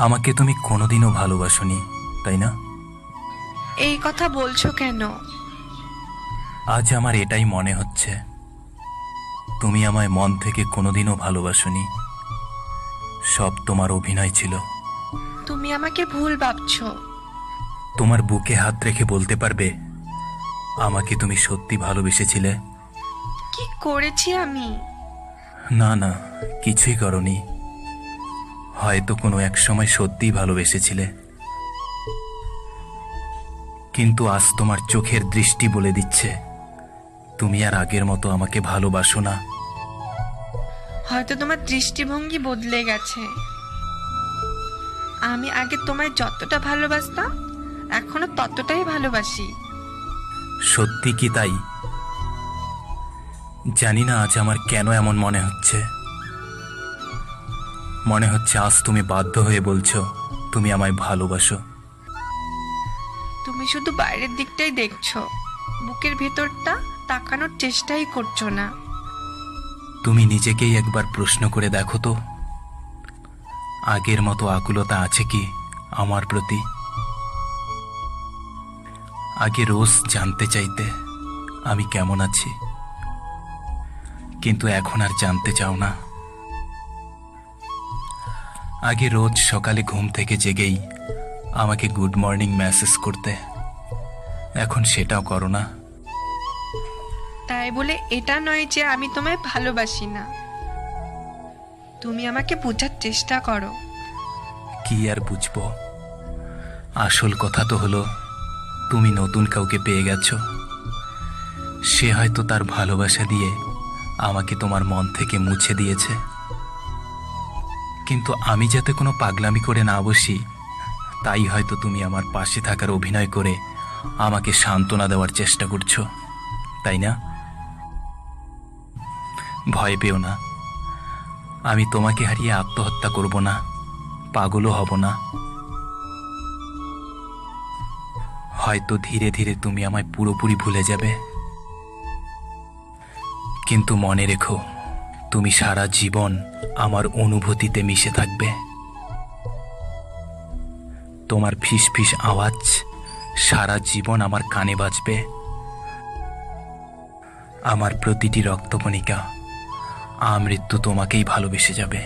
আমাকে তুমি কোনোদিনও ভালোবাসোনি, তাই না? এই কথা বলছো কেন? আজ আমার এটাই মনে হচ্ছে, তুমি আমায় মন থেকে কোনোদিনও ভালোবাসোনি। সব তোমার অভিনয় ছিল। তুমি আমাকে ভুল ভাবছো। তোমার বুকে হাত রেখে বলতে পারবে আমাকে তুমি সত্যি ভালোবেসেছিলে? কি করেছি আমি? না না, কিছুই করনি। হয়তো কোনো এক সময় সত্যিই ভালোবেসেছিলে, কিন্তু আজ তোমার চোখের দৃষ্টি বলে দিচ্ছে তুমি আর আগের মতো আমাকে ভালোবাসো না। হয়তো তোমার দৃষ্টিভঙ্গি বদলে গেছে। আমি আগে তোমায় যতটা ভালোবাসতাম এখনো ততটাই ভালোবাসি। সত্যি কি তাই? জানি না আজ আমার কেন এমন মনে হচ্ছে। মনে হচ্ছে আজ তুমি বাধ্য হয়ে বলছো তুমি আমায় ভালোবাসো। তুমি শুধু বাইরের দিকটাই দেখছো, বুকের ভেতরটা তাকানোর চেষ্টাই করছো না। তুমি নিজেকেই একবার প্রশ্ন করে দেখো তো, আগের মতো আকুলতা আছে কি আমার প্রতি? আগে রোজ জানতে চাইতে আমি কেমন আছি, কিন্তু এখন আর জানতে চাও না। আগে রোজ সকালে ঘুম থেকে জেগেই আমাকে গুড মর্নিং মেসেজ করতে, এখন সেটাও করো না। তাই বলে এটা নয় যে আমি তোমায় ভালোবাসি না। তুমি আমাকে বোঝার চেষ্টা করো। কি আর বুঝবো? আসল কথা তো হলো তুমি নতুন কাউকে পেয়ে গেছো। সে হয়তো তার ভালোবাসা দিয়ে আমাকে তোমার মন থেকে মুছে দিয়েছে, কিন্তু আমি যাতে কোনো পাগলামি করে না বসি, তাই হয়তো তুমি আমার পাশে থাকার অভিনয় করে আমাকে সান্ত্বনা দেওয়ার চেষ্টা করছো, তাই না? ভয় পেও না, আমি তোমাকে হারিয়ে আত্মহত্যা করব না, পাগলও হব না। হয়তো ধীরে ধীরে তুমি আমায় পুরোপুরি ভুলে যাবে, কিন্তু মনে রেখো তুমি সারা জীবন আমার অনুভূতিতে মিশে থাকবে। তোমার ফিস ফিস আওয়াজ সারা জীবন আমার কানে বাজবে। আমার প্রতিটি রক্তকণিকা আমৃত্যু তোমাকেই ভালোবেসে যাবে।